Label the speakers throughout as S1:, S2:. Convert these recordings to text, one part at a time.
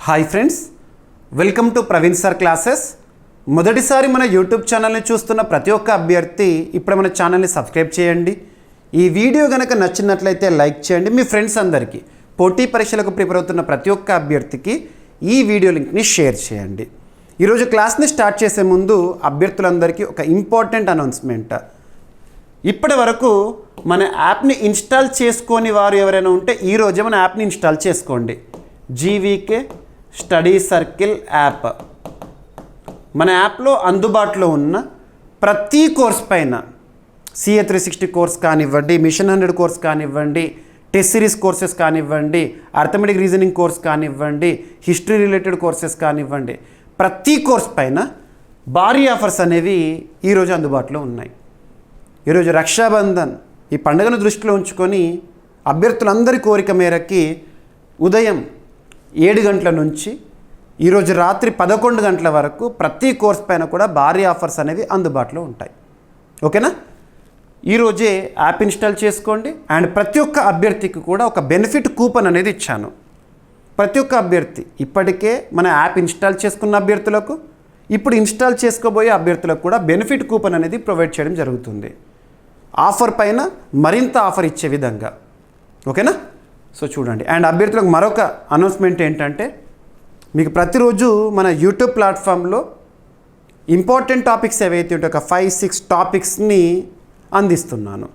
S1: Hi friends, welcome to Praveen sir classes. మొదటిసారి మన YouTube ఛానల్ని చూస్తున్న ప్రతి ఒక్క అభ్యర్థి ఇప్పుడు మన ఛానల్ని సబ్స్క్రైబ్ చేయండి. ఈ వీడియో కనుక నచ్చినట్లయితే లైక్ చేయండి. మీ ఫ్రెండ్స్ అందరికీ, పోటీ పరీక్షలకు ప్రిపేర్ అవుతున్న ప్రతి ఒక్క అభ్యర్థికి ఈ వీడియో లింక్ని షేర్ చేయండి. ఈరోజు క్లాస్ని స్టార్ట్ చేసే ముందు అభ్యర్థులందరికీ ఒక ఇంపార్టెంట్ అనౌన్స్మెంట్. ఇప్పటి వరకు మన యాప్ని ఇన్స్టాల్ చేసుకొని వారు ఎవరైనా ఉంటే ఈరోజే మన యాప్ని ఇన్స్టాల్ చేసుకోండి. జీవీకే స్టడీ సర్కిల్ యాప్ మన యాప్లో అందుబాటులో ఉన్న ప్రతి కోర్స్ పైన CA 360 కోర్స్ కానివ్వండి, మిషన్ 100 కోర్స్ కానివ్వండి, టెస్ట్ సిరీస్ కోర్సెస్ కానివ్వండి, అర్థమెటిక్ రీజనింగ్ కోర్స్ కానివ్వండి, హిస్టరీ రిలేటెడ్ కోర్సెస్ కానివ్వండి, ప్రతి కోర్స్ పైన భారీ ఆఫర్స్ అనేవి ఈరోజు అందుబాటులో ఉన్నాయి. ఈరోజు రక్షాబంధన్ ఈ పండుగను దృష్టిలో ఉంచుకొని అభ్యర్థులందరి కోరిక మేరకి ఉదయం 7 గంటల నుంచి ఈరోజు రాత్రి 11 గంటల వరకు ప్రతి కోర్స్ పైన కూడా భారీ ఆఫర్స్ అనేవి అందుబాటులో ఉంటాయి. ఓకేనా? ఈరోజే యాప్ ఇన్స్టాల్ చేసుకోండి. అండ్ ప్రతి ఒక్క అభ్యర్థికి కూడా ఒక బెనిఫిట్ కూపన్ అనేది ఇచ్చాను. ప్రతి ఒక్క అభ్యర్థి ఇప్పటికే మన యాప్ ఇన్స్టాల్ చేసుకున్న అభ్యర్థులకు, ఇప్పుడు ఇన్స్టాల్ చేసుకోబోయే అభ్యర్థులకు కూడా బెనిఫిట్ కూపన్ అనేది ప్రొవైడ్ చేయడం జరుగుతుంది. ఆఫర్ పైన మరింత ఆఫర్ ఇచ్చే విధంగా. ఓకేనా? సో చూడండి. అండ్ అభ్యర్థులకు మరొక అనౌన్స్మెంట్ ఏంటంటే, మీకు ప్రతిరోజు మన యూట్యూబ్ ప్లాట్ఫామ్లో ఇంపార్టెంట్ టాపిక్స్ ఏవైతే ఉంటాయో ఒక 5-6 టాపిక్స్ని అందిస్తున్నాను.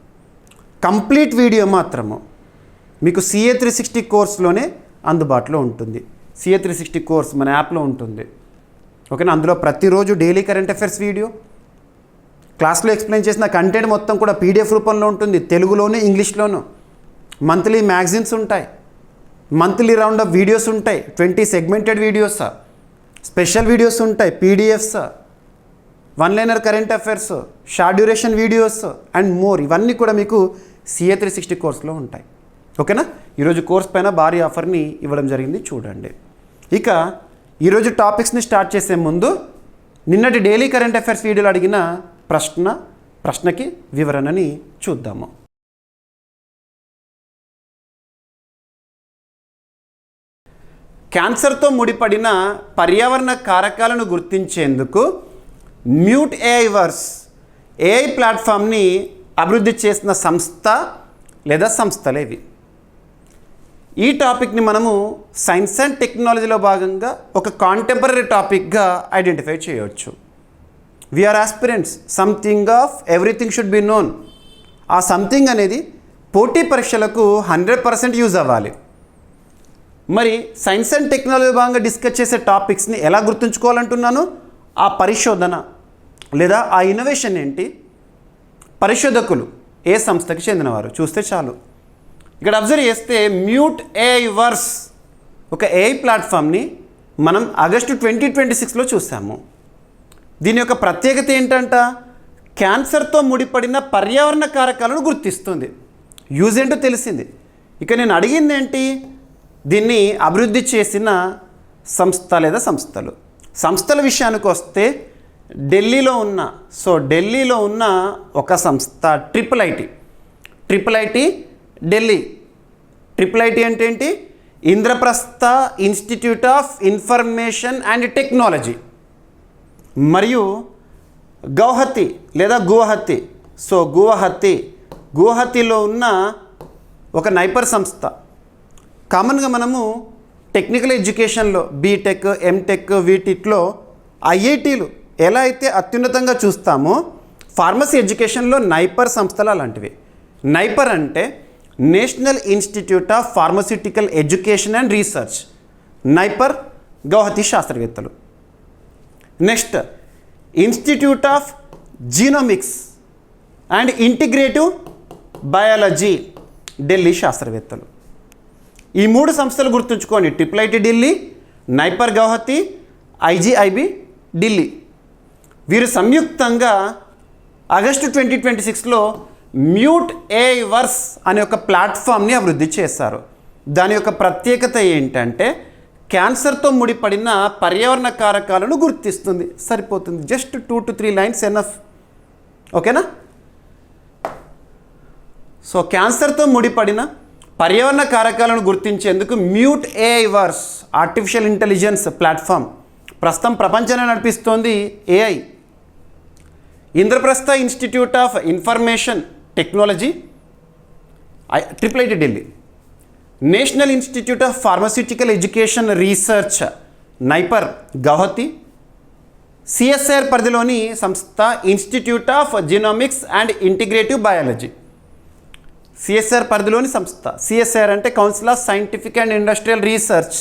S1: కంప్లీట్ వీడియో మాత్రము మీకు CA 360 కోర్స్లోనే అందుబాటులో ఉంటుంది. CA 360 కోర్స్ మన యాప్లో ఉంటుంది. ఓకేనా? అందులో ప్రతిరోజు డైలీ కరెంట్ అఫైర్స్ వీడియో, క్లాస్లో ఎక్స్ప్లెయిన్ చేసిన కంటెంట్ మొత్తం కూడా PDF రూపంలో ఉంటుంది, తెలుగులోను ఇంగ్లీష్లోను. మంత్లీ మ్యాగజైన్స్ ఉంటాయి, మంత్లీ రౌండ్ ఆఫ్ వీడియోస్ ఉంటాయి, 20 సెగ్మెంటెడ్ వీడియోస్, స్పెషల్ వీడియోస్ ఉంటాయి, PDFs, one liner current affairs, short duration videos and more. ఇవన్నీ కూడా మీకు CA 360 కోర్స్లో ఉంటాయి. ఓకేనా? ఈరోజు కోర్స్ పైన భారీ ఆఫర్ని ఇవ్వడం జరిగింది, చూడండి. ఇక ఈరోజు టాపిక్స్ని స్టార్ట్ చేసే ముందు నిన్నటి డైలీ కరెంట్ అఫైర్స్ వీడియోలో అడిగిన ప్రశ్నకి వివరణని చూద్దాము. క్యాన్సర్తో ముడిపడిన పర్యావరణ కారకాలను గుర్తించేందుకు మ్యూట్ AI వర్స్ AI ప్లాట్ఫామ్ని అభివృద్ధి చేసిన సంస్థ లేదా సంస్థలేవి? ఈ టాపిక్ని మనము సైన్స్ అండ్ టెక్నాలజీలో భాగంగా ఒక కాంటెంపరీ టాపిక్గా ఐడెంటిఫై చేయవచ్చు. We are aspirants, something of everything should be known. ఆ సంథింగ్ అనేది పోటీ పరీక్షలకు 100% యూజ్ అవ్వాలి. మరి సైన్స్ అండ్ టెక్నాలజీ భాగంగా డిస్కస్ చేసే టాపిక్స్ని ఎలా గుర్తుంచుకోవాలంటున్నాను? ఆ పరిశోధన లేదా ఆ ఇన్నోవేషన్ ఏంటి, పరిశోధకులు ఏ సంస్థకి చెందినవారు చూస్తే చాలు. ఇక్కడ అబ్జర్వ్ చేస్తే మ్యూట్ AI వర్స్ ఒక AI ప్లాట్ఫామ్ని మనం ఆగస్టు 2026లో చూసాము. దీని యొక్క ప్రత్యేకత ఏంటంట? క్యాన్సర్తో ముడిపడిన పర్యావరణ కారకాలను గుర్తిస్తుంది. యూజ్ ఏంటో తెలిసింది. ఇక నేను అడిగింది ఏంటి? దీన్ని అభివృద్ధి చేసిన సంస్థ లేదా సంస్థల విషయానికి వస్తే ఢిల్లీలో ఉన్న ఒక సంస్థ triple IT Delhi. Triple IT అంటే ఏంటి? Indraprastha institute of information and technology. మరియు గౌహతి లేదా గువాహతి. గువాహతిలో ఉన్న ఒక నైపర్ సంస్థ. కామన్గా మనము టెక్నికల్ ఎడ్యుకేషన్లో బీటెక్, ఎంటెక్, వీటిలో IITలు ఎలా అయితే అత్యున్నతంగా చూస్తామో, ఫార్మసీ ఎడ్యుకేషన్లో నైపర్ సంస్థలు అలాంటివి. నైపర్ అంటే national institute of pharmaceutical education and research. NIPER Guwahati శాస్త్రవేత్తలు. Next institute of genomics and integrative biology, Delhi శాస్త్రవేత్తలు. ఈ 3 సంస్థలు గుర్తుంచుకోండి: triple IT Delhi, NIPER Guwahati, IGIB Delhi. వీరు సంయుక్తంగా ఆగస్టు 2026లో మ్యూట్ AI వర్స్ అనే ఒక ప్లాట్ఫామ్ని అభివృద్ధి చేశారు. దాని యొక్క ప్రత్యేకత ఏంటంటే క్యాన్సర్తో ముడిపడిన పర్యావరణ కారకాలను గుర్తిస్తుంది. సరిపోతుంది. Just 2 to 3 lines enough. ఓకేనా? సో క్యాన్సర్తో ముడిపడిన పర్యావరణ కారకాలను గుర్తించేందుకు mute AI verse artificial intelligence platform ప్రస్తుతం ప్రపంచాన్ని నడిపిస్తోంది AI. Indraprastha institute of information technology IIT Delhi, national institute of pharmaceutical education research NIPER Guwahati, CSIR పరిధిలోని సంస్థ institute of genomics and integrative biology. CSIR పరిధిలోని సంస్థ, సిఎస్ఐఆర్ అంటే council of scientific and industrial research,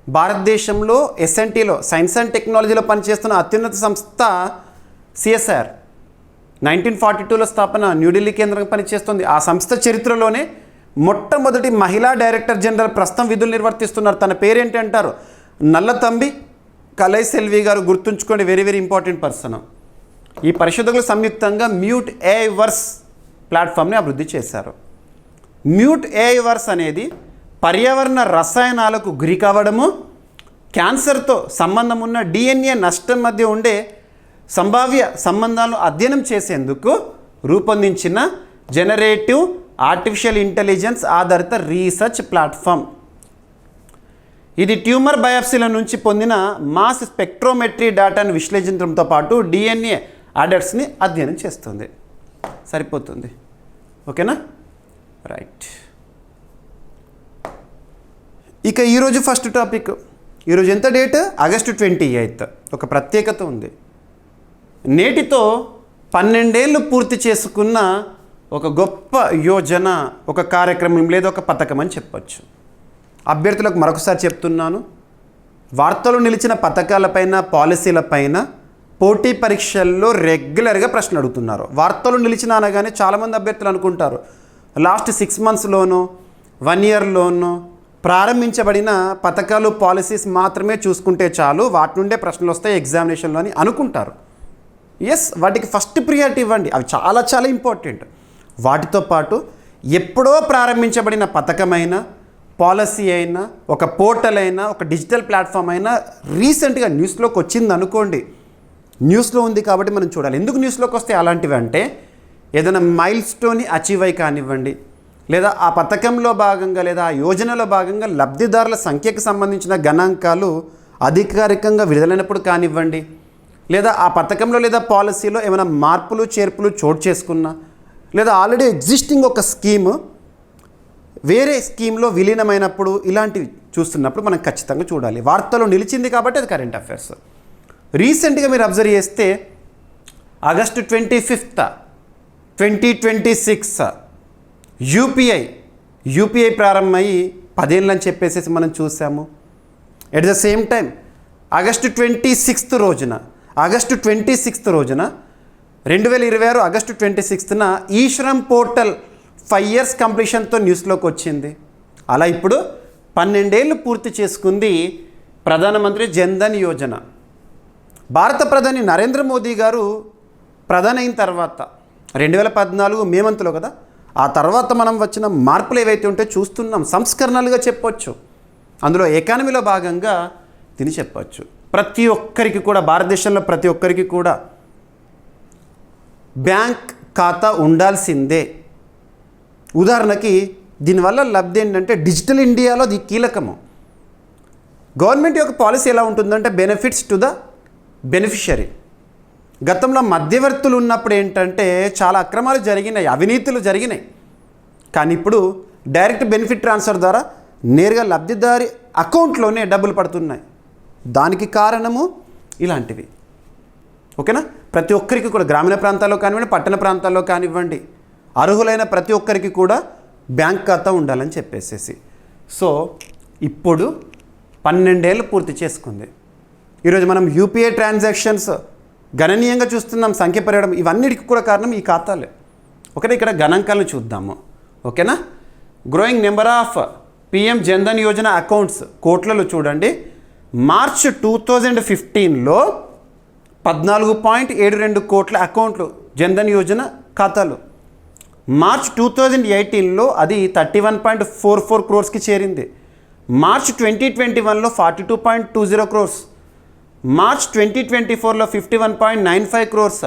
S1: భారతదేశంలో ఎస్ఎన్టీలో సైన్స్ అండ్ టెక్నాలజీలో పనిచేస్తున్న అత్యున్నత సంస్థ సిఎస్ఐఆర్. 1942లో స్థాపన, న్యూఢిల్లీ కేంద్రంగా పనిచేస్తుంది. ఆ సంస్థ చరిత్రలోనే మొట్టమొదటి మహిళా డైరెక్టర్ జనరల్ ప్రస్తుతం విధులు నిర్వర్తిస్తున్నారు. తన పేరేంటి అంటారు? నల్లతంబి కలైసెల్వి గారు. గుర్తుంచుకోండి, వెరీ వెరీ ఇంపార్టెంట్ పర్సన్. ఈ పరిశోధకులు సంయుక్తంగా మ్యూట్ ఏఐ వర్స్ ప్లాట్ఫామ్ని అభివృద్ధి చేశారు. మ్యూట్ ఏఐ వర్స్ అనేది పర్యావరణ రసాయనాలకు గురి కావడము, క్యాన్సర్తో సంబంధం ఉన్న డిఎన్ఏ నష్టం మధ్య ఉండే సంభావ్య సంబంధాలను అధ్యయనం చేసేందుకు రూపొందించిన జనరేటివ్ ఆర్టిఫిషియల్ ఇంటెలిజెన్స్ ఆధారిత రీసెర్చ్ ప్లాట్ఫామ్. ఇది ట్యూమర్ బయాప్సీల నుంచి పొందిన మాస్ స్పెక్ట్రోమెట్రీ డేటాను విశ్లేషించడంతో పాటు డిఎన్ఏ అడర్ట్స్ని అధ్యయనం చేస్తుంది. సరిపోతుంది, ఓకేనా? రైట్. ఇక ఈరోజు ఫస్ట్ టాపిక్. ఈరోజు ఎంత డేట్? ఆగస్టు 28. ఒక ప్రత్యేకత ఉంది. నేటితో 12 ఏళ్ళు పూర్తి చేసుకున్న ఒక గొప్ప యోజన, ఒక కార్యక్రమం లేదా ఒక పథకం అని చెప్పచ్చు. అభ్యర్థులకు మరొకసారి చెప్తున్నాను, వార్తలు నిలిచిన పథకాలపైన, పాలసీలపైన పోటీ పరీక్షల్లో రెగ్యులర్గా ప్రశ్నలు అడుగుతున్నారు. వార్తలు నిలిచిన అనగానే చాలామంది అభ్యర్థులు అనుకుంటారు లాస్ట్ 6 మంత్స్లోనో 1 ఇయర్లోనో ప్రారంభించబడిన పథకాలు, పాలసీస్ మాత్రమే చూసుకుంటే చాలు, వాటి నుండే ప్రశ్నలు వస్తాయి ఎగ్జామినేషన్లో అని అనుకుంటారు. ఎస్, వాటికి ఫస్ట్ ప్రియారిటీ ఇవ్వండి, అవి చాలా చాలా ఇంపార్టెంట్. వాటితో పాటు ఎప్పుడో ప్రారంభించబడిన పథకమైనా, పాలసీ అయినా, ఒక పోర్టల్ అయినా, ఒక డిజిటల్ ప్లాట్ఫామ్ అయినా రీసెంట్గా న్యూస్లోకి వచ్చింది అనుకోండి, న్యూస్లో ఉంది కాబట్టి మనం చూడాలి. ఎందుకు న్యూస్లోకి వస్తే అలాంటివి అంటే ఏదైనా మైల్ స్టోన్ని అచీవ్ అయి కానివ్వండి, లేదా ఆ పథకంలో భాగంగా లేదా ఆ యోజనలో భాగంగా లబ్ధిదారుల సంఖ్యకు సంబంధించిన గణాంకాలు అధికారికంగా విడుదలైనప్పుడు కానివ్వండి, లేదా ఆ పథకంలో లేదా పాలసీలో ఏమైనా మార్పులు చేర్పులు చోటు చేసుకున్నా, లేదా ఆల్రెడీ ఎగ్జిస్టింగ్ ఒక స్కీము వేరే స్కీమ్లో విలీనమైనప్పుడు, ఇలాంటివి చూస్తున్నప్పుడు మనం ఖచ్చితంగా చూడాలి. వార్తలో నిలిచింది కాబట్టి అది కరెంట్ అఫైర్స్. రీసెంట్గా మీరు అబ్జర్వ్ చేస్తే ఆగస్టు 25, 2026 యూపీఐ ప్రారంభమయ్యి 10 ఏళ్ళు అని చెప్పేసి మనం చూసాము. At the same time August 26 రోజున 2026 ఆగస్టు 26న ఈశ్రమ్ పోర్టల్ 5 ఇయర్స్ కంప్లీషన్తో న్యూస్లోకి వచ్చింది. అలా ఇప్పుడు 12 ఏళ్ళు పూర్తి చేసుకుంది ప్రధానమంత్రి జన్ధన్ యోజన. భారత ప్రధాని నరేంద్ర మోదీ గారు ప్రధాని అయిన తర్వాత 2014 మే మంత్లో కదా, ఆ తర్వాత మనం వచ్చిన మార్పులు ఏవైతే ఉంటే చూస్తున్నాం, సంస్కరణలుగా చెప్పొచ్చు. అందులో ఎకానమీలో భాగంగా తిని చెప్పొచ్చు. ప్రతి ఒక్కరికి కూడా, భారతదేశంలో ప్రతి ఒక్కరికి కూడా బ్యాంక్ ఖాతా ఉండాల్సిందే. ఉదాహరణకి దీనివల్ల లబ్ధి ఏంటంటే డిజిటల్ ఇండియాలో అది కీలకము. గవర్నమెంట్ యొక్క పాలసీ ఎలా ఉంటుందంటే బెనిఫిట్స్ టు ద బెనిఫిషరీ. గతంలో మధ్యవర్తులు ఉన్నప్పుడు ఏంటంటే చాలా అక్రమాలు జరిగినాయి, అవినీతులు జరిగినాయి. కానీ ఇప్పుడు డైరెక్ట్ బెనిఫిట్ ట్రాన్స్ఫర్ ద్వారా నేరుగా లబ్ధిదారి అకౌంట్లోనే డబ్బులు పడుతున్నాయి. దానికి కారణము ఇలాంటివి, ఓకేనా? ప్రతి ఒక్కరికి కూడా గ్రామీణ ప్రాంతాల్లో కానివ్వండి, పట్టణ ప్రాంతాల్లో కానివ్వండి, అర్హులైన ప్రతి ఒక్కరికి కూడా బ్యాంక్ ఖాతా ఉండాలని చెప్పేసేసి. సో ఇప్పుడు 12 ఏళ్ళు పూర్తి చేసుకుంది. ఈరోజు మనం యూపీఐ ట్రాన్సాక్షన్స్ గణనీయంగా చూస్తున్నాం, సంఖ్య పెరగడం. ఇవన్నిటికి కూడా కారణం ఈ ఖాతాలే. ఓకేనా? ఇక్కడ గణాంకాలను చూద్దాము, ఓకేనా? Growing number of PM Jan Dhan Yojana accounts కోట్లలో చూడండి. మార్చ్ 2015లో 14.72 కోట్ల అకౌంట్లు జన్ధన్ యోజన ఖాతాలు. మార్చ్ 2018లో అది 31.44 క్రోర్స్కి చేరింది. మార్చ్ 2021లో 42.20 క్రోర్స్. మార్చ్ 2024లో 51.95 క్రోర్స్.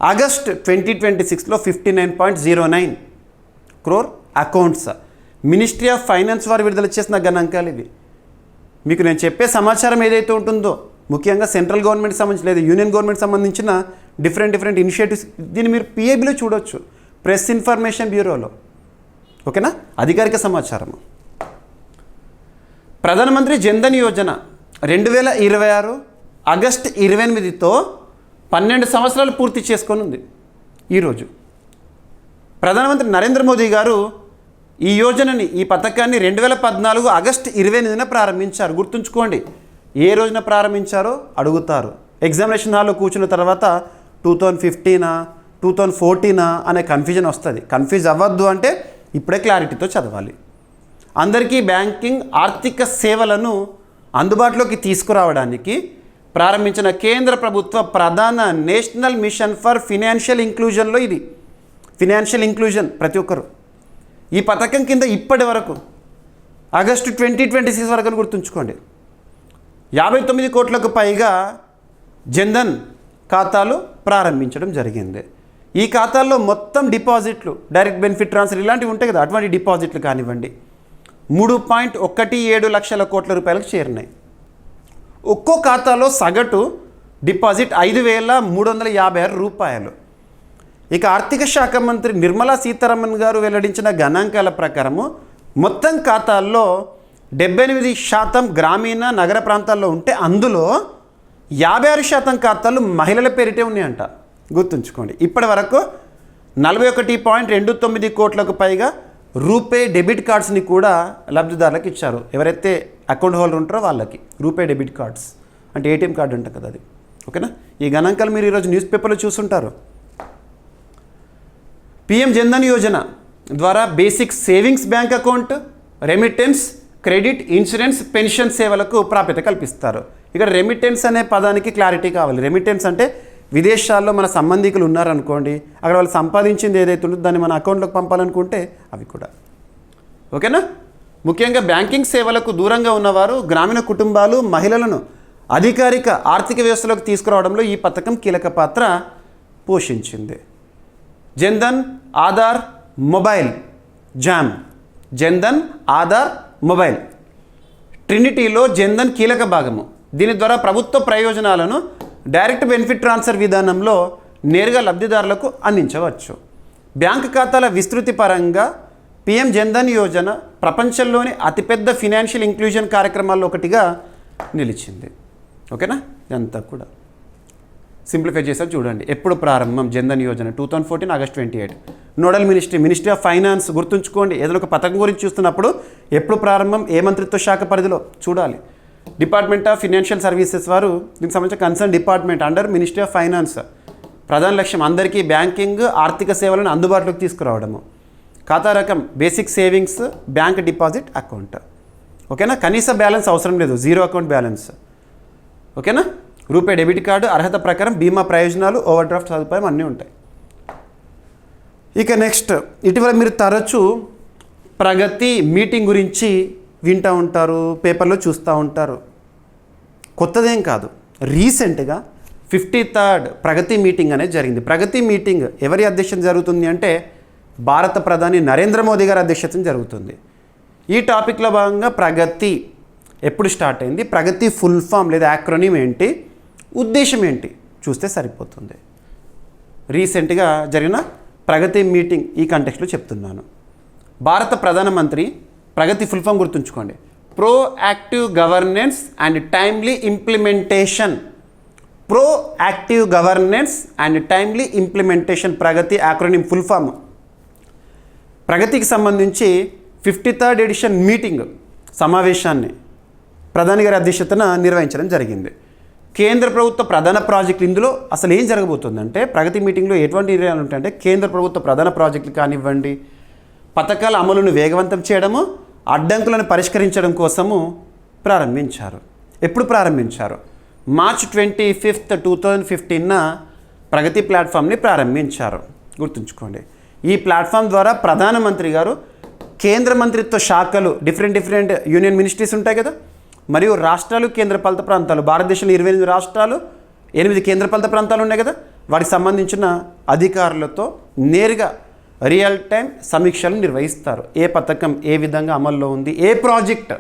S1: ఆగస్ట్ 2026లో 59.09 crore accounts. Ministry of finance వారు విడుదల చేసిన గణాంకాలు ఇవి. మీకు నేను చెప్పే సమాచారం ఏదైతే ఉంటుందో ముఖ్యంగా సెంట్రల్ గవర్నమెంట్ సంబంధించి లేదా యూనియన్ గవర్నమెంట్ సంబంధించిన డిఫరెంట్ ఇనిషియేటివ్స్, దీన్ని మీరు పిఐబిలో చూడొచ్చు, ప్రెస్ ఇన్ఫర్మేషన్ బ్యూరోలో. ఓకేనా, అధికారిక సమాచారము. ప్రధానమంత్రి జన్ధన్ యోజన 2026 ఆగస్టు 28తో 12 సంవత్సరాలు పూర్తి చేసుకొని ఉంది ఈరోజు. ప్రధానమంత్రి నరేంద్ర మోదీ గారు ఈ యోజనని, ఈ పథకాన్ని 2014 ఆగస్టు 28న ప్రారంభించారు. గుర్తుంచుకోండి, ఏ రోజున ప్రారంభించారో అడుగుతారు. ఎగ్జామినేషన్ హాల్లో కూర్చున్న తర్వాత 2015 2014 అనే కన్ఫ్యూజన్ వస్తుంది. కన్ఫ్యూజ్ అవ్వద్దు అంటే ఇప్పుడే క్లారిటీతో చదవాలి. అందరికీ బ్యాంకింగ్ ఆర్థిక సేవలను అందుబాటులోకి తీసుకురావడానికి ప్రారంభించిన కేంద్ర ప్రభుత్వ ప్రధాన నేషనల్ మిషన్ ఫర్ ఫినాన్షియల్ ఇంక్లూజన్లో ఇది. ఫినాన్షియల్ ఇంక్లూజన్ ప్రతి ఒక్కరు ఈ పథకం కింద ఇప్పటి వరకు ఆగస్టు 2026 వరకు గుర్తుంచుకోండి 59 కోట్లకు పైగా జన్ధన్ ఖాతాలు ప్రారంభించడం జరిగింది. ఈ ఖాతాల్లో మొత్తం డిపాజిట్లు, డైరెక్ట్ బెనిఫిట్ ట్రాన్స్ఫర్ ఇలాంటివి ఉంటాయి కదా, అటువంటి డిపాజిట్లు కానివ్వండి 3.17 లక్షల కోట్ల రూపాయలకు చేరినాయి. ఒక్కో ఖాతాలో సగటు డిపాజిట్ 5,356 రూపాయలు. ఇక ఆర్థిక శాఖ మంత్రి నిర్మలా సీతారామన్ గారు వెల్లడించిన గణాంకాల ప్రకారము మొత్తం ఖాతాల్లో 78% గ్రామీణ నగర ప్రాంతాల్లో ఉంటే అందులో 56% ఖాతాలు మహిళల పేరిటే ఉన్నాయంట. గుర్తుంచుకోండి, ఇప్పటి వరకు 41.29 కోట్లకు పైగా రూపే డెబిట్ కార్డ్స్ని కూడా లబ్ధిదారులకు ఇచ్చారు. ఎవరైతే అకౌంట్ హోల్డర్ ఉంటారో వాళ్ళకి రూపే డెబిట్ కార్డ్స్ అంటే ఏటీఎం కార్డు అంట కదా అది. ఓకేనా, ఈ గణాంకాలు మీరు ఈరోజు న్యూస్ పేపర్లో చూస్తుంటారు. పిఎం జన్ధన్ యోజన ద్వారా basic savings bank account, remittance, credit, insurance, pension సేవలకు ప్రాప్యత కల్పిస్తారు. ఇక్కడ రెమిటెన్స్ అనే పదానికి క్లారిటీ కావాలి. రెమిటెన్స్ అంటే విదేశాల్లో మన సంబంధికులు ఉన్నారనుకోండి, అక్కడ వాళ్ళు సంపాదించింది ఏదైతే ఉంటుందో దాన్ని మన అకౌంట్లోకి పంపాలనుకుంటే అవి కూడా. ఓకేనా, ముఖ్యంగా బ్యాంకింగ్ సేవలకు దూరంగా ఉన్నవారు, గ్రామీణ కుటుంబాలు, మహిళలను అధికారిక ఆర్థిక వ్యవస్థలోకి తీసుకురావడంలో ఈ పథకం కీలక పాత్ర పోషించింది. Jan Dhan Aadhaar mobile JAM, Jan Dhan Aadhaar mobile ట్రినిటీలో జన్ధన్ కీలక భాగము. దీని ద్వారా ప్రభుత్వ ప్రయోజనాలను డైరెక్ట్ బెనిఫిట్ ట్రాన్స్ఫర్ విధానంలో నేరుగా లబ్ధిదారులకు అందించవచ్చు. బ్యాంక్ ఖాతాల విస్తృతి పరంగా పిఎం జన్ధన్ యోజన ప్రపంచంలోని అతిపెద్ద ఫినాన్షియల్ ఇంక్లూజన్ కార్యక్రమాల్లో ఒకటిగా నిలిచింది. ఓకేనా, ఇదంతా కూడా సింప్లిఫై చేసారు చూడండి. ఎప్పుడు ప్రారంభం Jan Dhan Yojana 2014 August 28. Nodal ministry of finance. గుర్తుంచుకోండి, ఏదైనా ఒక పథకం గురించి చూస్తున్నప్పుడు ఎప్పుడు ప్రారంభం, ఏ మంత్రిత్వ శాఖ పరిధిలో చూడాలి. డిపార్ట్మెంట్ ఆఫ్ ఫినాన్షియల్ సర్వీసెస్ వారు దీనికి సంబంధించిన concern department under ministry of finance. ప్రధాన లక్ష్యం అందరికీ బ్యాంకింగ్ ఆర్థిక సేవలను అందుబాటులోకి తీసుకురావడము. ఖాతా రకం basic savings bank deposit account. ఓకేనా, కనీస బ్యాలెన్స్ అవసరం లేదు, జీరో అకౌంట్ బ్యాలెన్స్. ఓకేనా, రూపే డెబిట్ కార్డు, అర్హత ప్రకారం బీమా ప్రయోజనాలు, ఓవర్ డ్రాఫ్ట్ సదుపాయం అన్నీ ఉంటాయి. ఇక నెక్స్ట్, ఇటీవల మీరు తరచూ ప్రగతి మీటింగ్ గురించి వింటూ ఉంటారు, పేపర్లో చూస్తూ ఉంటారు. కొత్తదేం కాదు, రీసెంట్గా 53rd ప్రగతి మీటింగ్ అనేది జరిగింది. ప్రగతి మీటింగ్ ఎవరి అధ్యక్షత జరుగుతుంది అంటే భారత ప్రధాని నరేంద్ర మోదీ గారి అధ్యక్షతన జరుగుతుంది. ఈ టాపిక్లో భాగంగా ప్రగతి ఎప్పుడు స్టార్ట్ అయింది, ప్రగతి ఫుల్ ఫామ్ లేదా యాక్రోనిమ్ ఏంటి, ఉద్దేశం ఏంటి చూస్తే సరిపోతుంది. రీసెంట్గా జరిగిన ప్రగతి మీటింగ్ ఈ కంటెక్స్ట్లో చెప్తున్నాను. భారత ప్రధానమంత్రి ప్రగతి ఫుల్ ఫామ్ గుర్తుంచుకోండి, proactive governance and timely implementation. Proactive governance and timely implementation Pragati acronym full form. ప్రగతికి సంబంధించి 53rd ఎడిషన్ మీటింగ్ సమావేశాన్ని ప్రధాని గారి అధ్యక్షతన నిర్వహించడం జరిగింది. కేంద్ర ప్రభుత్వ ప్రధాన ప్రాజెక్టులు, ఇందులో అసలు ఏం జరగబోతుందంటే ప్రగతి మీటింగ్లో ఎటువంటి నిర్ణయాలు ఉంటాయంటే కేంద్ర ప్రభుత్వ ప్రధాన ప్రాజెక్టులు కానివ్వండి, పథకాల అమలును వేగవంతం చేయడము, అడ్డంకులను పరిష్కరించడం కోసము ప్రారంభించారు. ఎప్పుడు ప్రారంభించారు? మార్చ్ 25, 2015 ప్రగతి ప్లాట్ఫామ్ని ప్రారంభించారు. గుర్తుంచుకోండి, ఈ ప్లాట్ఫామ్ ద్వారా ప్రధానమంత్రి గారు కేంద్ర మంత్రిత్వ శాఖలు, డిఫరెంట్ యూనియన్ మినిస్ట్రీస్ ఉంటాయి కదా, మరియు రాష్ట్రాలు, కేంద్రపాలిత ప్రాంతాలు, భారతదేశంలో 28 రాష్ట్రాలు, 8 కేంద్రపాలిత ప్రాంతాలు ఉన్నాయి కదా, వాటికి సంబంధించిన అధికారులతో నేరుగా రియల్ టైం సమీక్షలు నిర్వహిస్తారు. ఏ పథకం ఏ విధంగా అమల్లో ఉంది, ఏ ప్రాజెక్ట్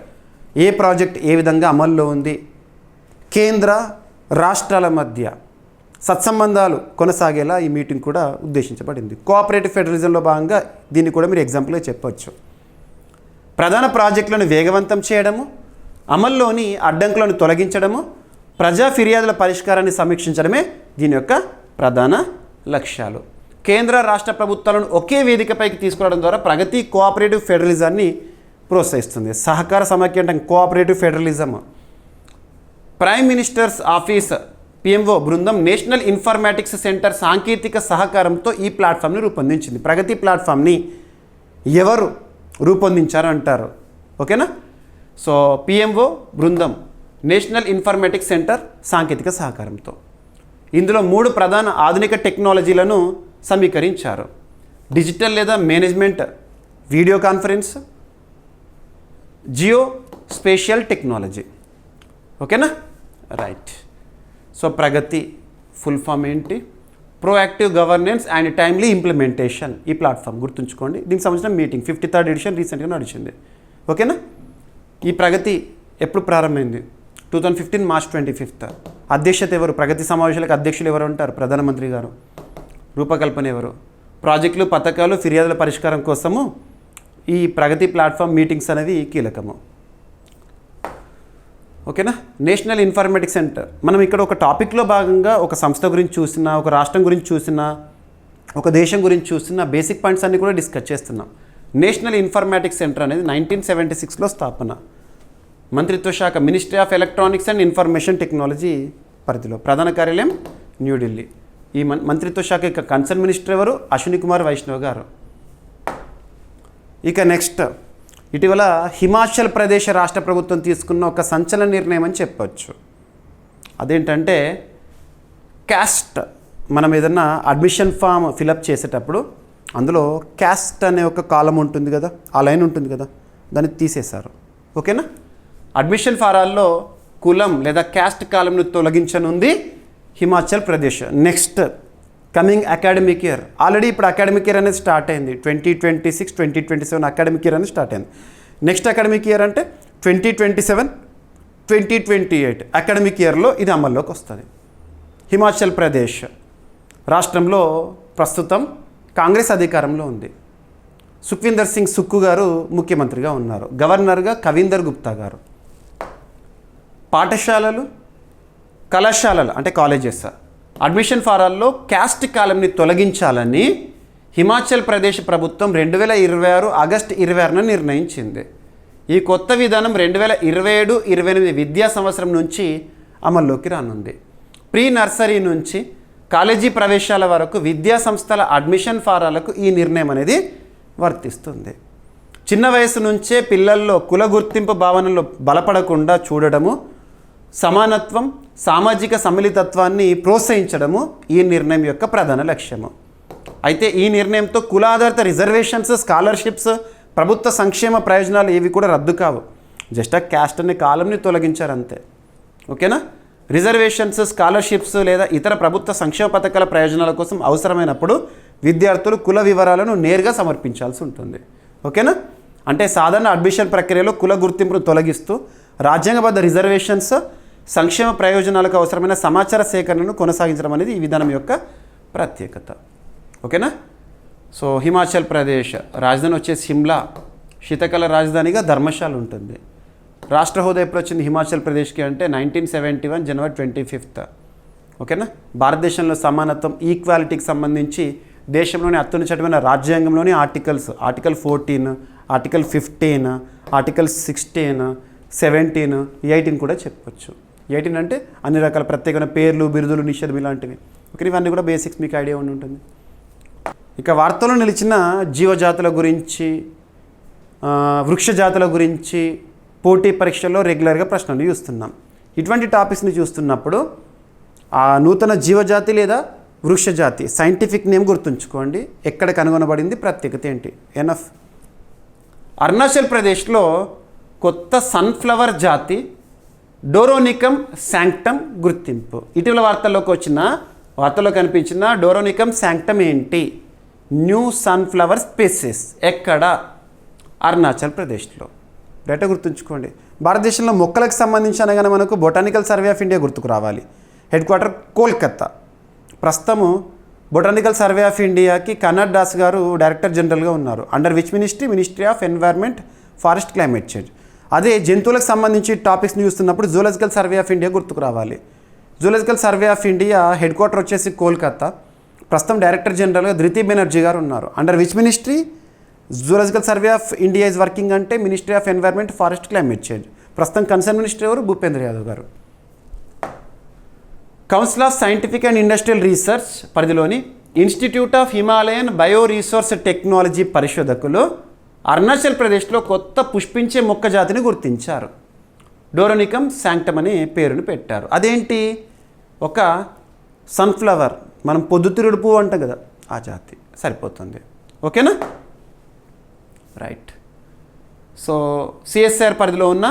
S1: ఏ విధంగా అమల్లో ఉంది, కేంద్ర రాష్ట్రాల మధ్య సత్సంబంధాలు కొనసాగేలా ఈ మీటింగ్ కూడా ఉద్దేశించబడింది. కోఆపరేటివ్ ఫెడరలిజంలో భాగంగా దీన్ని కూడా మీరు ఎగ్జాంపుల్గా చెప్పవచ్చు. ప్రధాన ప్రాజెక్టులను వేగవంతం చేయడము, అమల్లోని అడ్డంకులను తొలగించడము, ప్రజా ఫిర్యాదుల పరిష్కారాన్ని సమీక్షించడమే దీని యొక్క ప్రధాన లక్ష్యాలు. కేంద్ర రాష్ట్ర ప్రభుత్వాలను ఒకే వేదికపైకి తీసుకురావడం ద్వారా ప్రగతి కోఆపరేటివ్ ఫెడరలిజాన్ని ప్రోత్సహిస్తుంది. సహకార సమాఖ్య అంటే cooperative federalism. Prime ministers office PMO బృందం నేషనల్ ఇన్ఫర్మాటిక్స్ సెంటర్ సాంకేతిక సహకారంతో ఈ ప్లాట్ఫామ్ని రూపొందించింది. ప్రగతి ప్లాట్ఫామ్ని ఎవరు రూపొందించారు అంటారు, ఓకేనా? సో పిఎంఓ బృందం నేషనల్ ఇన్ఫర్మాటిక్స్ సెంటర్ సాంకేతిక సహకారంతో ఇందులో 3 ప్రధాన ఆధునిక టెక్నాలజీలను సమీకరించారు. డిజిటల్ లేదా management video conference, Jio spatial technology, ఓకేనా? రైట్. సో ప్రగతి ఫుల్ ఫామ్ ఏంటి? Proactive governance and timely implementation. ఈ ప్లాట్ఫామ్ గుర్తుంచుకోండి. దీనికి సంబంధించిన మీటింగ్ 53rd ఎడిషన్ రీసెంట్గా నడిచింది, ఓకేనా? ఈ ప్రగతి ఎప్పుడు ప్రారంభమైంది? 2015 మార్చ్ 25. అధ్యక్షత ఎవరు? ప్రగతి సమావేశాలకు అధ్యక్షులు ఎవరు ఉంటారు? ప్రధానమంత్రి గారు. రూపకల్పన ఎవరు? ప్రాజెక్టులు, పథకాలు, ఫిర్యాదుల పరిష్కారం కోసము ఈ ప్రగతి ప్లాట్ఫామ్ మీటింగ్స్ అనేవి కీలకము, ఓకేనా? National informatics centre. మనం ఇక్కడ ఒక టాపిక్లో భాగంగా ఒక సంస్థ గురించి చూసినా, ఒక రాష్ట్రం గురించి చూసినా, ఒక దేశం గురించి చూసినా బేసిక్ పాయింట్స్ అన్నీ కూడా డిస్కస్ చేస్తున్నాం. నేషనల్ ఇన్ఫర్మాటిక్స్ సెంటర్ అనేది 1976లో స్థాపన. మంత్రిత్వ శాఖ ministry of electronics and information technology పరిధిలో. ప్రధాన కార్యాలయం న్యూఢిల్లీ. ఈ మంత్రిత్వ శాఖ యొక్క కన్సర్న్ మినిస్టర్ ఎవరు? అశ్విని కుమార్ వైష్ణవ్ గారు. ఇక నెక్స్ట్, ఇటీవల హిమాచల్ ప్రదేశ్ రాష్ట్ర ప్రభుత్వం తీసుకున్న ఒక సంచలన నిర్ణయం అని చెప్పవచ్చు. అదేంటంటే క్యాస్ట్. మనం ఏదన్నా అడ్మిషన్ ఫామ్ ఫిలప్ చేసేటప్పుడు అందులో క్యాస్ట్ అనే ఒక కాలం ఉంటుంది కదా, ఆ లైన్ ఉంటుంది కదా, దాన్ని తీసేశారు, ఓకేనా? అడ్మిషన్ ఫారాల్లో కులం లేదా క్యాస్ట్ కాలంను తొలగించనుంది Himachal Pradesh. Next coming academic year, already ఇప్పుడు అకాడమిక్ ఇయర్ అనేది స్టార్ట్ అయింది. 2026, 2027 అకాడమిక్ ఇయర్ అనేది స్టార్ట్ అయింది. నెక్స్ట్ అకాడమిక్ ఇయర్ అంటే 2027, 2028 అకాడమిక్ ఇయర్లో ఇది అమల్లోకి వస్తుంది. హిమాచల్ ప్రదేశ్ రాష్ట్రంలో ప్రస్తుతం కాంగ్రెస్ అధికారంలో ఉంది. సుఖ్వీందర్ సింగ్ సుక్కు గారు ముఖ్యమంత్రిగా ఉన్నారు. గవర్నర్గా కవీందర్ గుప్తా గారు. పాఠశాలలు, కళాశాలలు అంటే కాలేజెస్ అడ్మిషన్ ఫారాల్లో క్యాస్ట్ కాలంని తొలగించాలని హిమాచల్ ప్రదేశ్ ప్రభుత్వం 2026 ఆగస్టు 26న నిర్ణయించింది. ఈ కొత్త విధానం 2027-28 విద్యా సంవత్సరం నుంచి అమల్లోకి రానుంది. ప్రీ నర్సరీ నుంచి కాలేజీ ప్రవేశాల వరకు విద్యా సంస్థల అడ్మిషన్ ఫారాలకు ఈ నిర్ణయం అనేది వర్తిస్తుంది. చిన్న వయసు నుంచే పిల్లల్లో కుల గుర్తింపు భావనలో బలపడకుండా చూడడము, సమానత్వం, సామాజిక సమ్మిళితత్వాన్ని ప్రోత్సహించడము ఈ నిర్ణయం యొక్క ప్రధాన లక్ష్యము. అయితే ఈ నిర్ణయంతో కులాధారిత రిజర్వేషన్స్, స్కాలర్షిప్స్, ప్రభుత్వ సంక్షేమ ప్రయోజనాలు ఏవి కూడా రద్దు కావు. జస్ట్ ఆ క్యాస్ట్ అనే కాలంని తొలగించారు అంతే, ఓకేనా? రిజర్వేషన్స్, స్కాలర్షిప్స్ లేదా ఇతర ప్రభుత్వ సంక్షేమ పథకాల ప్రయోజనాల కోసం అవసరమైనప్పుడు విద్యార్థులు కుల వివరాలను నేరుగా సమర్పించాల్సి ఉంటుంది, ఓకేనా? అంటే సాధారణ అడ్మిషన్ ప్రక్రియలో కుల గుర్తింపును తొలగిస్తూ రాజ్యాంగబద్ధ రిజర్వేషన్స్, సంక్షేమ ప్రయోజనాలకు అవసరమైన సమాచార సేకరణను కొనసాగించడం అనేది ఈ విధానం యొక్క ప్రత్యేకత, ఓకేనా? సో హిమాచల్ ప్రదేశ్ రాజధాని వచ్చేసి షిమ్లా, శీతకాల రాజధానిగా ధర్మశాల ఉంటుంది. రాష్ట్ర హోదా ఎప్పుడు వచ్చింది హిమాచల్ ప్రదేశ్కి అంటే 1971 జనవరి 25, ఓకేనా? భారతదేశంలో సమానత్వం, ఈక్వాలిటీకి సంబంధించి దేశంలోని అత్యున్నతమైన రాజ్యాంగంలోని ఆర్టికల్ 14, ఆర్టికల్ 15, ఆర్టికల్ 16, 17, 18 కూడా చెప్పవచ్చు. 18 అంటే అన్ని రకాల ప్రత్యేకమైన పేర్లు, బిరుదులు, నిషేధం ఇలాంటివి, ఓకే? ఇవన్నీ కూడా బేసిక్స్ మీకు ఐడియా ఉండి ఉంటుంది. ఇక వార్తల్లో నిలిచిన జీవజాతుల గురించి, వృక్ష జాతుల గురించి పోటీ పరీక్షల్లో రెగ్యులర్గా ప్రశ్నలు చూస్తున్నాం. ఇటువంటి టాపిక్స్ని చూస్తున్నప్పుడు ఆ నూతన జీవజాతి లేదా వృక్ష జాతి సైంటిఫిక్ నేమ్ గుర్తుంచుకోండి. ఎక్కడ కనుగొనబడింది, ప్రత్యేకత ఏంటి? ఎనఫ్. అరుణాచల్ ప్రదేశ్లో కొత్త సన్ఫ్లవర్ జాతి డోరోనికమ్ శాంక్టమ్ గుర్తింపు. ఇటీవల వార్తల్లో కనిపించిన డోరోనికమ్ శాంక్టమ్ ఏంటి? న్యూ సన్ఫ్లవర్ స్పీసీస్ ఎక్కడ? అరుణాచల్ ప్రదేశ్లో. డేటా గుర్తుంచుకోండి. భారతదేశంలో మొక్కలకు సంబంధించి అనగానే మనకు బొటానికల్ సర్వే ఆఫ్ ఇండియా గుర్తుకు రావాలి. Head quarter Kolkata. ప్రస్తుతము బొటానికల్ సర్వే ఆఫ్ ఇండియాకి కన్నడ్ దాస్ గారు డైరెక్టర్ జనరల్గా ఉన్నారు. Under which ministry of environment, forest, climate change. అదే జంతువులకు సంబంధించి టాపిక్స్ని చూస్తున్నప్పుడు జూలాజికల్ సర్వే ఆఫ్ ఇండియా గుర్తుకు రావాలి. Zoological survey of India head quarter వచ్చేసి కోల్కత్తా. ప్రస్తుతం డైరెక్టర్ జనరల్గా ధృతి బెనర్జీ గారు ఉన్నారు. Under which ministry zoological survey of India is working అంటే ministry of environment, forest, climate change. ప్రస్తుతం కన్సర్న్ మినిస్టర్ ఎవరు? భూపేంద్ర యాదవ్ గారు. Council of scientific and industrial research పరిధిలోని institute of Himalayan bio resource technology పరిశోధకులు అరుణాచల్ ప్రదేశ్లో కొత్త పుష్పించే మొక్క జాతిని గుర్తించారు. డోరోనికమ్ శాంక్టమ్ అనే పేరును పెట్టారు. అదేంటి? ఒక సన్ఫ్లవర్, మనం పొద్దుతిరుగుడు పువ్వు అంటాం కదా, ఆ జాతి. సరిపోతుంది. ఓకేనా? రైట్. సో సిఎస్ఆర్ పరిధిలో ఉన్న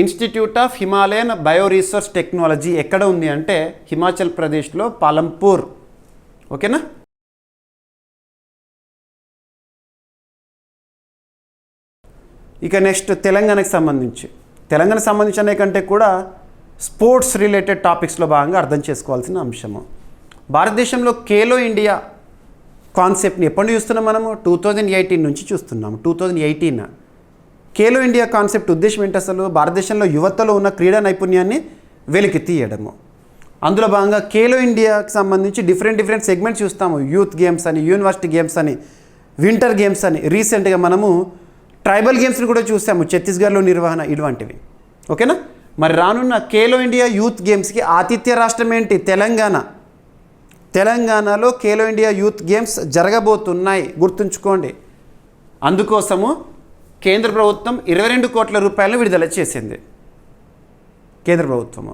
S1: institute of Himalayan bio resource technology ఎక్కడ ఉంది అంటే హిమాచల్ ప్రదేశ్లో పాలంపూర్. ఓకేనా? ఇక నెక్స్ట్ తెలంగాణకు సంబంధించి అనే కంటే కూడా స్పోర్ట్స్ రిలేటెడ్ టాపిక్స్లో భాగంగా అర్థం చేసుకోవాల్సిన అంశము. భారతదేశంలో ఖేలో ఇండియా కాన్సెప్ట్ని ఎప్పటి చూస్తున్నాం మనము? 2018 నుంచి చూస్తున్నాము. 2018 ఖేలో ఇండియా కాన్సెప్ట్ ఉద్దేశం ఏంటి అసలు? భారతదేశంలో యువతలో ఉన్న క్రీడా నైపుణ్యాన్ని వెలికి తీయడము. అందులో భాగంగా ఖేలో ఇండియాకి సంబంధించి డిఫరెంట్ సెగ్మెంట్స్ చూస్తాము. యూత్ గేమ్స్ అని, యూనివర్సిటీ గేమ్స్ అని, వింటర్ గేమ్స్ అని. రీసెంట్గా మనము ట్రైబల్ గేమ్స్ని కూడా చూసాము, ఛత్తీస్గఢ్లో నిర్వహణ, ఇటువంటివి. ఓకేనా? మరి రానున్న ఖేలో ఇండియా యూత్ గేమ్స్కి ఆతిథ్య రాష్ట్రం ఏంటి? తెలంగాణలో ఖేలో ఇండియా యూత్ గేమ్స్ జరగబోతున్నాయి. గుర్తుంచుకోండి. అందుకోసము కేంద్ర ప్రభుత్వం 22 కోట్ల రూపాయలను విడుదల చేసింది. కేంద్ర ప్రభుత్వము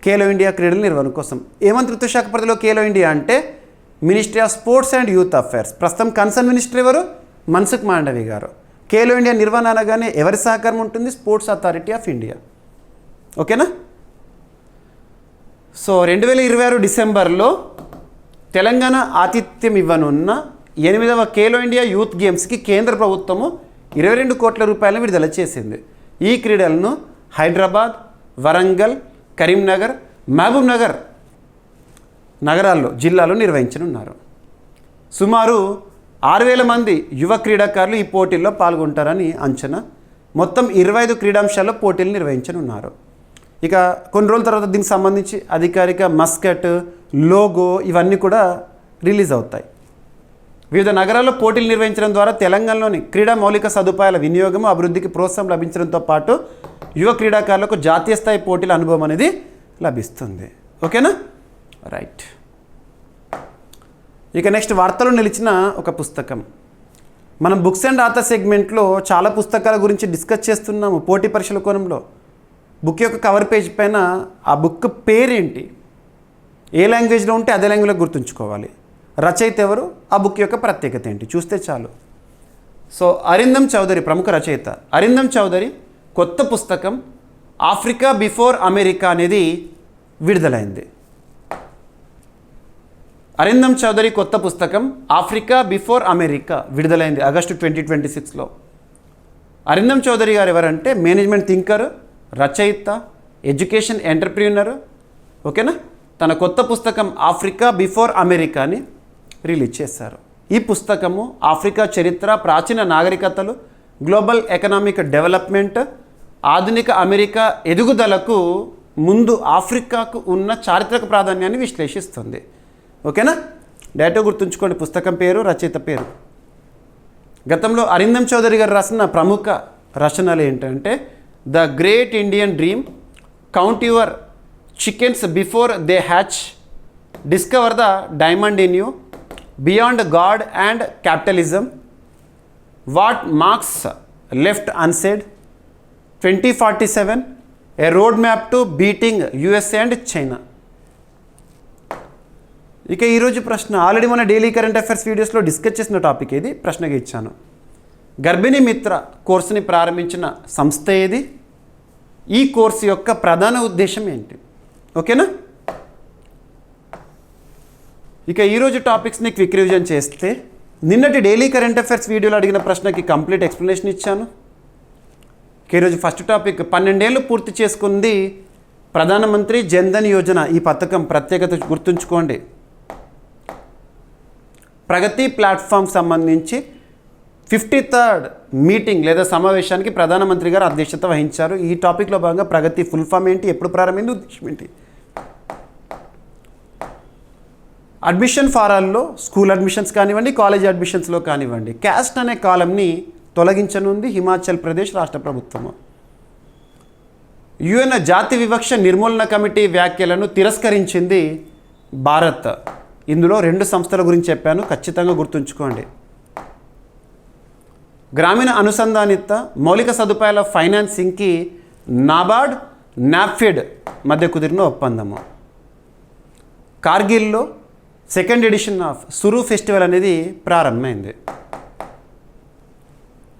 S1: ఖేలో ఇండియా క్రీడల నిర్వహణ కోసం. ఏ మంత్రిత్వ శాఖ పరిధిలో ఖేలో ఇండియా అంటే ministry of sports and youth affairs. ప్రస్తుతం కన్సర్న్ మినిస్టర్ ఎవరు? మన్సుఖ్ మాండవి గారు. ఖేలో ఇండియా నిర్వహణ అనగానే ఎవరి సహకారం ఉంటుంది? Sports authority of India. ఓకేనా? సో 2026 డిసెంబర్లో తెలంగాణ ఆతిథ్యం ఇవ్వనున్న 8వ ఖేలో ఇండియా యూత్ గేమ్స్కి కేంద్ర ప్రభుత్వము 22 కోట్ల రూపాయలను విడుదల చేసింది. ఈ క్రీడలను హైదరాబాద్, వరంగల్, కరీంనగర్, మహబూబ్ నగర్ జిల్లాలో నిర్వహించనున్నారు. సుమారు 6,000 మంది యువ క్రీడాకారులు ఈ పోటీల్లో పాల్గొంటారని అంచనా. మొత్తం 25 క్రీడాంశాల్లో పోటీలు నిర్వహించనున్నారు. ఇక కొన్ని రోజుల తర్వాత దీనికి సంబంధించి అధికారిక మస్కట్, లోగో ఇవన్నీ కూడా రిలీజ్ అవుతాయి. వివిధ నగరాల్లో పోటీలు నిర్వహించడం ద్వారా తెలంగాణలోని క్రీడా మౌలిక సదుపాయాల వినియోగం, అభివృద్ధికి ప్రోత్సాహం లభించడంతో పాటు యువ క్రీడాకారులకు జాతీయ స్థాయి పోటీల అనుభవం అనేది లభిస్తుంది. ఓకేనా? రైట్. ఇక నెక్స్ట్ వార్తలో నిలిచిన ఒక పుస్తకం. మనం బుక్స్ అండ్ ఆథర్ సెగ్మెంట్లో చాలా పుస్తకాల గురించి డిస్కస్ చేస్తున్నాము పోటీ పరీక్షల కోణంలో. బుక్ యొక్క కవర్ పేజ్ పైన ఆ బుక్ పేరేంటి, ఏ లాంగ్వేజ్లో ఉంటే అదే లాంగ్వేజ్లో గుర్తుంచుకోవాలి. రచయిత ఎవరు, ఆ బుక్ యొక్క ప్రత్యేకత ఏంటి చూస్తే చాలు. సో అరిందమ్ చౌదరి, ప్రముఖ రచయిత అరిందమ్ చౌదరి కొత్త పుస్తకం ఆఫ్రికా బిఫోర్ అమెరికా అనేది విడుదలైంది. అరిందమ్ చౌదరి కొత్త పుస్తకం ఆఫ్రికా బిఫోర్ అమెరికా విడుదలైంది ఆగస్టు 2026లో. అరిందమ్ చౌదరి గారు ఎవరంటే మేనేజ్మెంట్ థింకర్, రచయిత, ఎడ్యుకేషన్ ఎంటర్ప్రీనర్. ఓకేనా? తన కొత్త పుస్తకం ఆఫ్రికా బిఫోర్ అమెరికాని రిలీజ్ చేశారు. ఈ పుస్తకము ఆఫ్రికా చరిత్ర, ప్రాచీన నాగరికతలు, గ్లోబల్ ఎకనామిక్ డెవలప్మెంట్, ఆధునిక అమెరికా ఎదుగుదలకు ముందు ఆఫ్రికాకు ఉన్న చారిత్రక ప్రాధాన్యాన్ని విశ్లేషిస్తుంది. ఓకేనా? డేటా గుర్తుంచుకోండి. పుస్తకం పేరు, రచయిత పేరు. గతంలో అరిందమ్ చౌదరి గారు రాసిన ప్రముఖ రచనలు ఏంటంటే the great Indian dream, count your chickens before they hatch, discover the diamond in you, beyond God and capitalism, what marks left unsaid, 2047, A road map to beating USA and China. ఇక ఈరోజు ప్రశ్న already మన daily current affairs వీడియోస్లో discuss చేసిన topic ఏది, ప్రశ్నగా ఇచ్చాను. గర్భిణీ మిత్ర కోర్సుని ప్రారంభించిన సంస్థ ఏది? ఈ కోర్సు యొక్క ప్రధాన ఉద్దేశం ఏంటి? ఓకేనా? ఇక ఈరోజు టాపిక్స్ని క్విక్ రివిజన్ చేస్తే నిన్నటి డైలీ కరెంట్ అఫైర్స్ వీడియోలో అడిగిన ప్రశ్నకి కంప్లీట్ ఎక్స్ప్లెనేషన్ ఇచ్చాను. ఈరోజు ఫస్ట్ టాపిక్ 12 ఏళ్ళు పూర్తి చేసుకుంది ప్రధానమంత్రి జన్ధన్ యోజన. ఈ పథకం ప్రత్యేకత గుర్తుంచుకోండి. ప్రగతి ప్లాట్ఫామ్ సంబంధించి 53rd మీటింగ్ లేదా సమావేశానికి ప్రధానమంత్రి గారు అధ్యక్షత వహించారు. ఈ టాపిక్లో భాగంగా ప్రగతి ఫుల్ ఫామ్ ఏంటి, ఎప్పుడు ప్రారంభమైంది, ఉద్దేశం ఏంటి. అడ్మిషన్ ఫారాల్లో స్కూల్ అడ్మిషన్స్ కానివ్వండి, కాలేజ్ అడ్మిషన్స్లో కానివ్వండి, క్యాస్ట్ అనే కాలంని తొలగించనుంది హిమాచల్ ప్రదేశ్ రాష్ట్ర ప్రభుత్వము. యుఎన్ జాతి వివక్ష నిర్మూలన కమిటీ వ్యాఖ్యలను తిరస్కరించింది భారత్. ఇందులో 2 సంస్థల గురించి చెప్పాను, ఖచ్చితంగా గుర్తుంచుకోండి. గ్రామీణ అనుసంధానిత మౌలిక సదుపాయాల ఫైనాన్సింగ్కి నాబార్డ్, నాఫెడ్ మధ్య కుదిరిన ఒప్పందము. కార్గిల్లో 2nd edition of Suru festival అనేది ప్రారంభమైంది.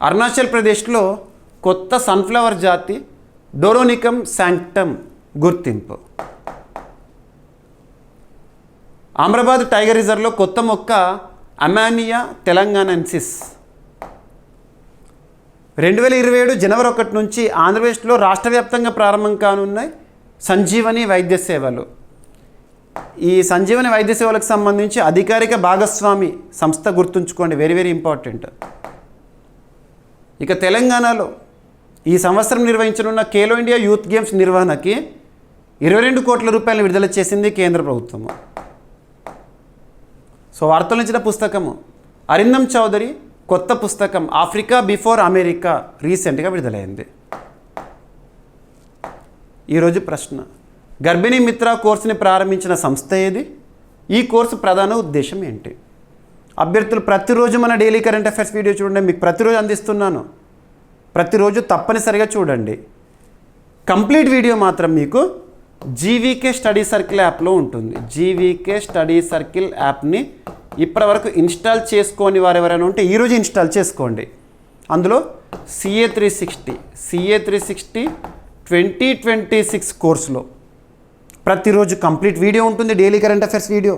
S1: అరుణాచల్ ప్రదేశ్లో కొత్త సన్ఫ్లవర్ జాతి డోరోనికమ్ శాంక్టమ్ గుర్తింపు. అమరాబాద్ టైగర్ రిజర్వ్లో కొత్త మొక్క అమానియా తెలంగాణెన్సిస్. 2027 జనవరి 1 నుంచి ఆంధ్రప్రదేశ్లో రాష్ట్ర వ్యాప్తంగా ప్రారంభం కానున్నాయి సంజీవని వైద్య సేవలు. ఈ సంజీవని వైద్య సేవలకు సంబంధించి అధికారిక భాగస్వామి సంస్థ గుర్తుంచుకోండి, వెరీ వెరీ ఇంపార్టెంట్. ఇక తెలంగాణలో ఈ సంవత్సరం నిర్వహించనున్న ఖేలో ఇండియా యూత్ గేమ్స్ నిర్వహణకి 22 కోట్ల రూపాయలు విడుదల చేసింది కేంద్ర ప్రభుత్వము. సో వార్తలు ఇచ్చిన పుస్తకము అరిందమ్ చౌదరి కొత్త పుస్తకం ఆఫ్రికా బిఫోర్ అమెరికా రీసెంట్గా విడుదలైంది. ఈరోజు ప్రశ్న, గర్భిణీ మిత్ర కోర్సుని ప్రారంభించిన సంస్థ ఏది? ఈ కోర్సు ప్రధాన ఉద్దేశం ఏంటి? అభ్యర్థులు ప్రతిరోజు మన డైలీ కరెంట్ అఫైర్స్ వీడియో చూడండి, మీకు ప్రతిరోజు అందిస్తున్నాను. ప్రతిరోజు తప్పనిసరిగా చూడండి. కంప్లీట్ వీడియో మాత్రం మీకు జీవీకే స్టడీ సర్కిల్ యాప్లో ఉంటుంది. జీవీకే స్టడీ సర్కిల్ యాప్ని ఇప్పటివరకు ఇన్స్టాల్ చేసుకోని వారు ఎవరైనా ఉంటే ఈరోజు ఇన్స్టాల్ చేసుకోండి. అందులో CA 360 2026 కోర్సులో ప్రతిరోజు కంప్లీట్ వీడియో ఉంటుంది, డైలీ కరెంట్ అఫైర్స్ వీడియో.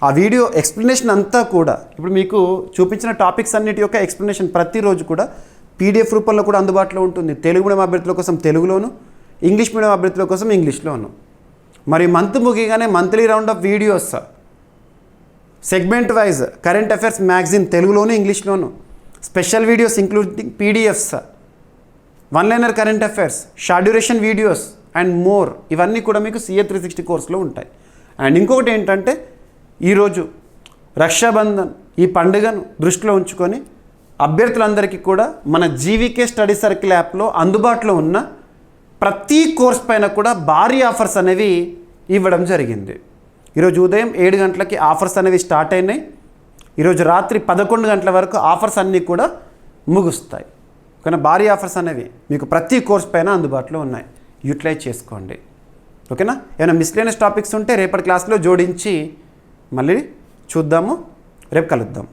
S1: ఆ వీడియో ఎక్స్ప్లెనేషన్ అంతా కూడా ఇప్పుడు మీకు చూపించిన టాపిక్స్ అన్నిటి యొక్క ఎక్స్ప్లెనేషన్ ప్రతిరోజు కూడా PDF రూపంలో కూడా అందుబాటులో ఉంటుంది. తెలుగు మీడియం అభ్యర్థుల కోసం తెలుగులోను, ఇంగ్లీష్ మీడియం అభ్యర్థుల కోసం ఇంగ్లీష్లోను. మరి మంత్ ముగియగానే monthly round of videos segment wise current affairs magazine తెలుగులోను ఇంగ్లీష్లోను, special videos including PDFs, 1-liner current affairs, short duration videos and more, ఇవన్నీ కూడా మీకు CA 360 కోర్సులో ఉంటాయి. అండ్ ఇంకొకటి ఏంటంటే ఈరోజు రక్షాబంధన్ ఈ పండుగను దృష్టిలో ఉంచుకొని అభ్యర్థులందరికీ కూడా మన జీవీకే స్టడీ సర్కిల్ యాప్లో అందుబాటులో ఉన్న ప్రతి కోర్స్ పైన కూడా భారీ ఆఫర్స్ అనేవి ఇవ్వడం జరిగింది. ఈరోజు ఉదయం 7 గంటలకి ఆఫర్స్ అనేవి స్టార్ట్ అయినాయి. ఈరోజు రాత్రి 11 గంటల వరకు ఆఫర్స్ అన్నీ కూడా ముగుస్తాయి. కానీ భారీ ఆఫర్స్ అనేవి మీకు ప్రతి కోర్స్ పైన అందుబాటులో ఉన్నాయి, యూటిలైజ్ చేసుకోండి. ఓకేనా? ఏమైనా మిస్లేనియస్ టాపిక్స్ ఉంటే రేపటి క్లాస్లో జోడించి మళ్ళీ చూద్దాము. రేపు కలుద్దాం.